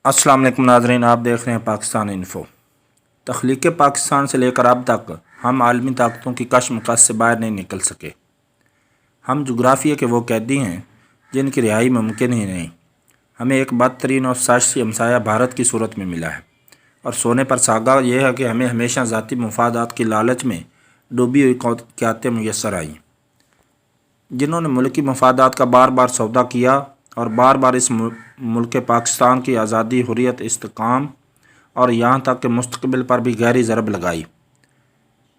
السلام علیکم ناظرین، آپ دیکھ رہے ہیں پاکستان انفو۔ تخلیق پاکستان سے لے کر اب تک ہم عالمی طاقتوں کی کشمکش سے باہر نہیں نکل سکے۔ ہم جغرافیہ کے وہ قیدی ہیں جن کی رہائی ممکن ہی نہیں۔ ہمیں ایک بدترین اور سازشی ہمسایہ بھارت کی صورت میں ملا ہے، اور سونے پر سہاگا یہ ہے کہ ہمیں ہمیشہ ذاتی مفادات کی لالچ میں ڈوبی ہوئی قیادتیں میسر آئیں، جنہوں نے ملکی مفادات کا بار بار سودا کیا اور بار بار اس ملک پاکستان کی آزادی، حریت، استحکام اور یہاں تک کہ مستقبل پر بھی گہری ضرب لگائی۔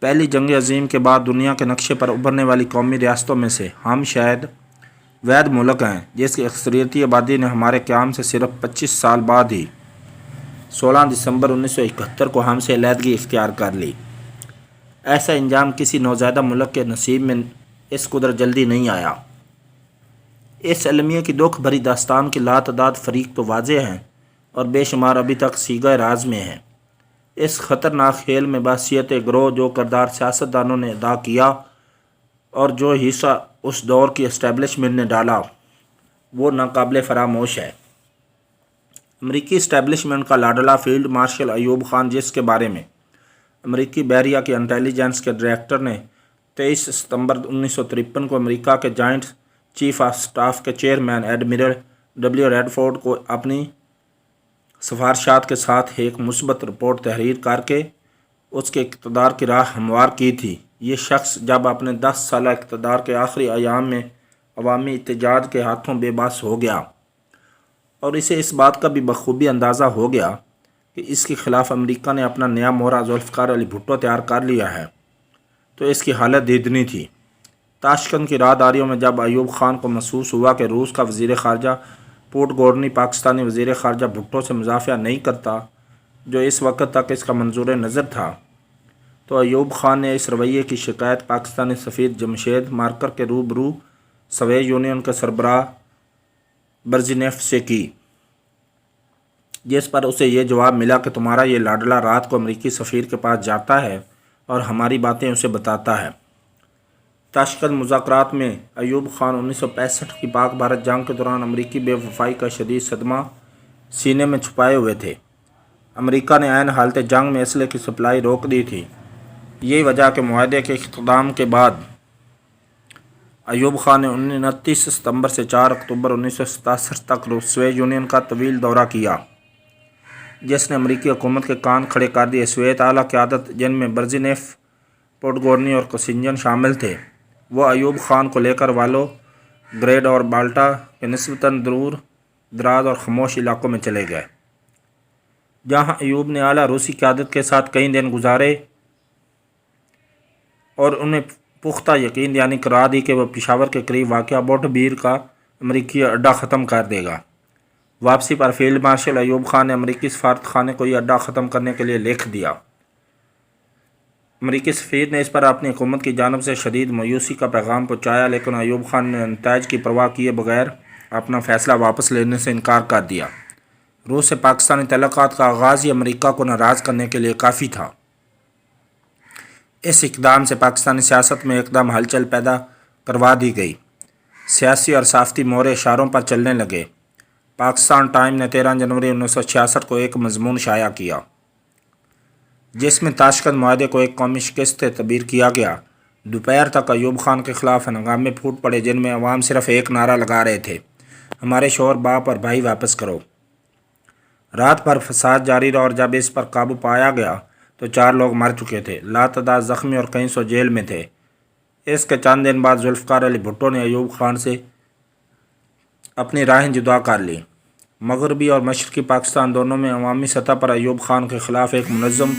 پہلی جنگ عظیم کے بعد دنیا کے نقشے پر ابھرنے والی قومی ریاستوں میں سے ہم شاید واحد ملک ہیں جس کی اکثریتی آبادی نے ہمارے قیام سے صرف 25 سال بعد ہی 16 دسمبر 1971 کو ہم سے علیحدگی اختیار کر لی۔ ایسا انجام کسی نوزائیدہ ملک کے نصیب میں اس قدر جلدی نہیں آیا۔ اس المیہ کی دکھ بھری داستان کی لاتعداد فریق تو واضح ہیں اور بے شمار ابھی تک سیغہ راز میں ہیں۔ اس خطرناک کھیل میں بحثیت گروہ جو کردار سیاستدانوں نے ادا کیا اور جو حصہ اس دور کی اسٹیبلشمنٹ نے ڈالا وہ ناقابل فراموش ہے۔ امریکی اسٹیبلشمنٹ کا لاڈلا فیلڈ مارشل ایوب خان، جس کے بارے میں امریکی بحریہ کی انٹیلی جنس کے ڈائریکٹر نے 23 ستمبر 1953 کو امریکہ کے جوائنٹ چیف آف سٹاف کے chairman admiral W Radford کو اپنی سفارشات کے ساتھ ایک مثبت رپورٹ تحریر کر کے اس کے اقتدار کی راہ ہموار کی تھی، یہ شخص جب اپنے 10 سالہ اقتدار کے آخری ایام میں عوامی احتجاج کے ہاتھوں بے بس ہو گیا، اور اسے اس بات کا بھی بخوبی اندازہ ہو گیا کہ اس کے خلاف امریکہ نے اپنا نیا مورا ذوالفقار علی بھٹو تیار کر لیا ہے، تو اس کی حالت دیدنی تھی۔ تاشقند کی راہداریوں میں جب ایوب خان کو محسوس ہوا کہ روس کا وزیر خارجہ پوٹ گورنی پاکستانی وزیر خارجہ بھٹو سے مضافہ نہیں کرتا جو اس وقت تک اس کا منظور نظر تھا، تو ایوب خان نے اس رویے کی شکایت پاکستانی سفیر جمشید مارکر کے روبرو سوویت یونین کے سربراہ برژنیف سے کی، جس پر اسے یہ جواب ملا کہ تمہارا یہ لاڈلا رات کو امریکی سفیر کے پاس جاتا ہے اور ہماری باتیں اسے بتاتا ہے۔ تاشقند مذاکرات میں ایوب خان 1965 کی پاک بھارت جنگ کے دوران امریکی بے وفائی کا شدید صدمہ سینے میں چھپائے ہوئے تھے۔ امریکہ نے عین حالت جنگ میں اسلحے کی سپلائی روک دی تھی۔ یہی وجہ کہ معاہدے کے اختتام کے بعد ایوب خان نے 29 ستمبر سے 4 اکتوبر 1967 تک سوویت یونین کا طویل دورہ کیا، جس نے امریکی حکومت کے کان کھڑے کر دیے۔ سوویت اعلیٰ قیادت، جن میں برژنیف، پوٹگورنی اور کوسنجن شامل تھے، وہ ایوب خان کو لے کر والو گریڈ اور بالٹا کے نسبتاً دور دراز اور خاموش علاقوں میں چلے گئے، جہاں ایوب نے اعلیٰ روسی قیادت کے ساتھ کئی دن گزارے اور انہیں پختہ یقین دہانی کرا دی کہ وہ پشاور کے قریب واقع بوٹ بیر کا امریکی اڈہ ختم کر دے گا۔ واپسی پر فیلڈ مارشل ایوب خان نے امریکی سفارت خانے کو یہ اڈہ ختم کرنے کے لیے لکھ دیا۔ امریکی سفیر نے اس پر اپنی حکومت کی جانب سے شدید مایوسی کا پیغام پہنچایا، لیکن ایوب خان نے نتائج کی پرواہ کیے بغیر اپنا فیصلہ واپس لینے سے انکار کر دیا۔ روس سے پاکستانی تعلقات کا آغاز ہی امریکہ کو ناراض کرنے کے لیے کافی تھا۔ اس اقدام سے پاکستانی سیاست میں ایک دم ہلچل پیدا کروا دی گئی۔ سیاسی اور صحافتی مورے اشاروں پر چلنے لگے۔ پاکستان ٹائم نے 13 جنوری 1966 کو ایک مضمون شائع کیا جس میں تاشقند معاہدے کو ایک قومی شکست تعبیر کیا گیا۔ دوپہر تک ایوب خان کے خلاف ہنگامے پھوٹ پڑے، جن میں عوام صرف ایک نعرہ لگا رہے تھے: ہمارے شوہر، باپ اور بھائی واپس کرو۔ رات بھر فساد جاری رہا اور جب اس پر قابو پایا گیا تو 4 لوگ مر چکے تھے، لاتعداد زخمی اور کئی سو جیل میں تھے۔ اس کے چند دن بعد ذوالفقار علی بھٹو نے ایوب خان سے اپنی راہیں جدا کر لی۔ مغربی اور مشرقی پاکستان دونوں میں عوامی سطح پر ایوب خان کے خلاف ایک منظم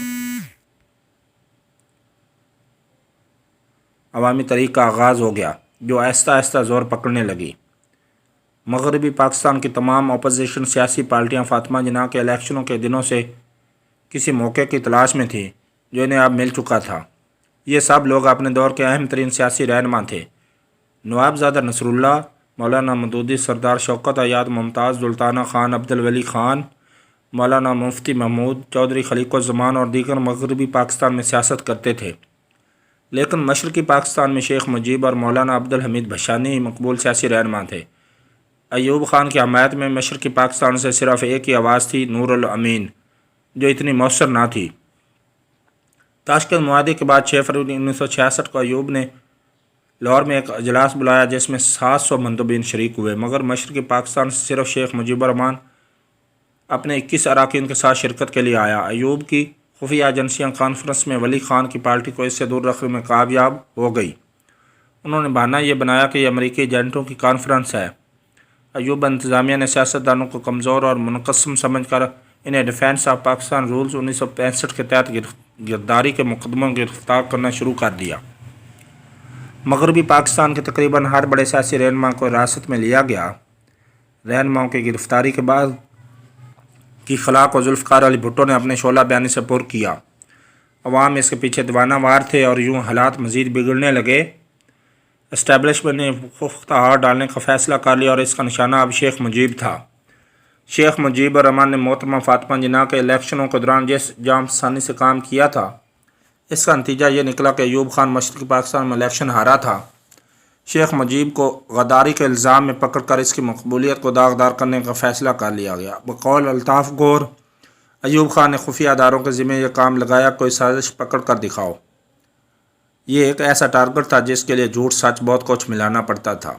عوامی تحریک کا آغاز ہو گیا جو آہستہ آہستہ زور پکڑنے لگی۔ مغربی پاکستان کی تمام اپوزیشن سیاسی پارٹیاں فاطمہ جناح کے الیکشنوں کے دنوں سے کسی موقع کی تلاش میں تھیں جو انہیں اب مل چکا تھا۔ یہ سب لوگ اپنے دور کے اہم ترین سیاسی رہنما تھے: نوابزادہ نصر اللہ، مولانا مودودی، سردار شوکت ایاد، ممتاز سلطانہ خان، عبدالولی خان، مولانا مفتی محمود چودھری، خلیق الزمان اور دیگر مغربی پاکستان میں سیاست کرتے تھے، لیکن مشرقی پاکستان میں شیخ مجیب اور مولانا عبدالحمید بھشانی ہی مقبول سیاسی رہنما تھے۔ ایوب خان کی حمایت میں مشرقی پاکستان سے صرف ایک ہی آواز تھی، نور الامین، جو اتنی مؤثر نہ تھی۔ تاشکند معاہدے کے بعد 6 فروری 1966 کو ایوب نے لاہور میں ایک اجلاس بلایا جس میں 700 مندوبین شریک ہوئے، مگر مشرقی پاکستان سے صرف شیخ مجیب الرحمان اپنے 21 اراکین کے ساتھ شرکت کے لیے آیا۔ ایوب کی خفیہ ایجنسیاں کانفرنس میں ولی خان کی پارٹی کو اس سے دور رکھنے میں کامیاب ہو گئی۔ انہوں نے بہانہ یہ بنایا کہ یہ امریکی ایجنٹوں کی کانفرنس ہے۔ ایوب انتظامیہ نے سیاستدانوں کو کمزور اور منقسم سمجھ کر انہیں ڈیفینس آف پاکستان رولز 1965 کے تحت گرداری کے مقدموں میں گرفتار کرنا شروع کر دیا۔ مغربی پاکستان کے تقریباً ہر بڑے سیاسی رہنما کو حراست میں لیا گیا۔ رہنماؤں کی گرفتاری کے بعد کی خلا کو ذوالفقار علی بھٹو نے اپنے شعلہ بیانی سے پر کیا۔ عوام اس کے پیچھے دیوانہ وار تھے اور یوں حالات مزید بگڑنے لگے۔ اسٹیبلشمنٹ نے پختہ ہار ڈالنے کا فیصلہ کر لیا اور اس کا نشانہ اب شیخ مجیب تھا۔ شیخ مجیب الرحمان نے محترمہ فاطمہ جناح کے الیکشنوں کے دوران جس جام ثانی سے کام کیا تھا، اس کا نتیجہ یہ نکلا کہ ایوب خان مشرقی پاکستان میں الیکشن ہارا تھا۔ شیخ مجیب کو غداری کے الزام میں پکڑ کر اس کی مقبولیت کو داغدار کرنے کا فیصلہ کر لیا گیا۔ بقول الطاف گور، ایوب خان نے خفیہ اداروں کے ذمہ یہ کام لگایا، کوئی سازش پکڑ کر دکھاؤ۔ یہ ایک ایسا ٹارگٹ تھا جس کے لیے جھوٹ سچ بہت کچھ ملانا پڑتا تھا۔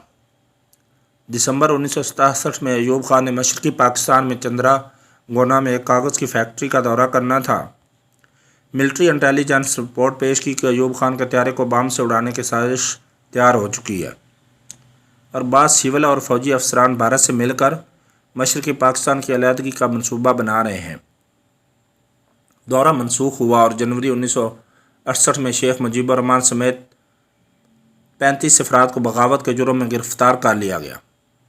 دسمبر 1967 میں ایوب خان نے مشرقی پاکستان میں چندرا گونا میں ایک کاغذ کی فیکٹری کا دورہ کرنا تھا۔ ملٹری انٹیلیجنس رپورٹ پیش کی کہ ایوب خان کے طیارے کو بام سے اڑانے کی سازش تیار ہو چکی ہے اور بعض سول اور فوجی افسران بھارت سے مل کر مشرقی پاکستان کی علیحدگی کا منصوبہ بنا رہے ہیں۔ دورہ منسوخ ہوا اور جنوری 1968 میں شیخ مجیب الرحمان سمیت 35 افراد کو بغاوت کے جرم میں گرفتار کر لیا گیا،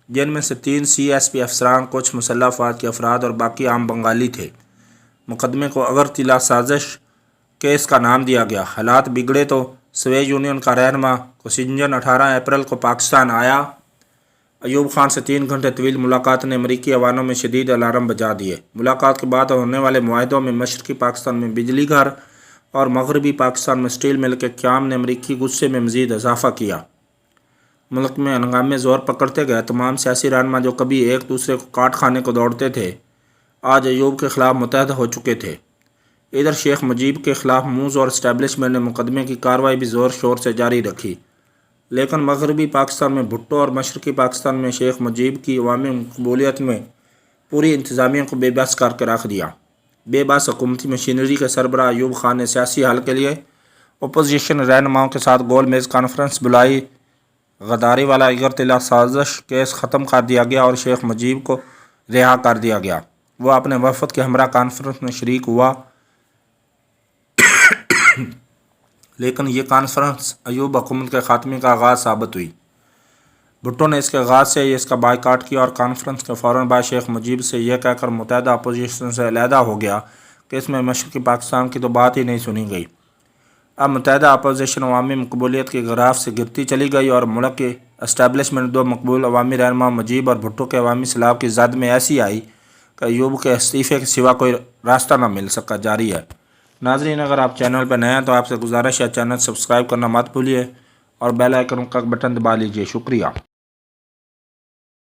جن میں سے 3 CSP افسران، کچھ مسلح افواج کے افراد اور باقی عام بنگالی تھے۔ مقدمے کو اگرتلا سازش کیس کا نام دیا گیا۔ حالات بگڑے تو سوویت یونین کا رہنما کوسنجن 18 اپریل کو پاکستان آیا۔ ایوب خان سے 3 گھنٹے طویل ملاقات نے امریکی ایوانوں میں شدید الارم بجا دیے۔ ملاقات کے بعد ہونے والے معاہدوں میں مشرقی پاکستان میں بجلی گھر اور مغربی پاکستان میں اسٹیل مل کے قیام نے امریکی غصے میں مزید اضافہ کیا۔ ملک میں ہنگامے زور پکڑتے گئے۔ تمام سیاسی رہنما جو کبھی ایک دوسرے کو کاٹ کھانے کو دوڑتے تھے، آج ایوب کے خلاف متحد ہو چکے تھے۔ ادھر شیخ مجیب کے خلاف مونز اور اسٹیبلشمنٹ نے مقدمے کی کارروائی بھی زور شور سے جاری رکھی، لیکن مغربی پاکستان میں بھٹو اور مشرقی پاکستان میں شیخ مجیب کی عوامی مقبولیت میں پوری انتظامیہ کو بے بس کر کے رکھ دیا۔ بے بس حکومتی مشینری کے سربراہ ایوب خان نے سیاسی حل کے لیے اپوزیشن رہنماؤں کے ساتھ گول میز کانفرنس بلائی۔ غداری والا اگرتلا سازش کیس ختم کر دیا گیا اور شیخ مجیب کو رہا کر دیا گیا۔ وہ اپنے وفد کے ہمراہ کانفرنس میں شریک ہوا، لیکن یہ کانفرنس ایوب حکومت کے خاتمے کا آغاز ثابت ہوئی۔ بھٹو نے اس کے آغاز سے ہی اس کا بائیکاٹ کیا اور کانفرنس کے فوراً بعد شیخ مجیب سے یہ کہہ کر متحدہ اپوزیشن سے علیحدہ ہو گیا کہ اس میں مشرقی پاکستان کی تو بات ہی نہیں سنی گئی۔ اب متحدہ اپوزیشن عوامی مقبولیت کے غراف سے گرتی چلی گئی اور ملک کی اسٹیبلشمنٹ 2 مقبول عوامی رہنما مجیب اور بھٹو کے عوامی سلاح کی زد میں ایسی آئی کہ ایوب کے استعفے کے سوا کوئی راستہ نہ مل سکا جاری ہے۔ ناظرین، اگر آپ چینل پر نئے ہیں تو آپ سے گزارش ہے چینل سبسکرائب کرنا مت بھولیے اور بیل آئیکن کا بٹن دبا لیجیے۔ شکریہ۔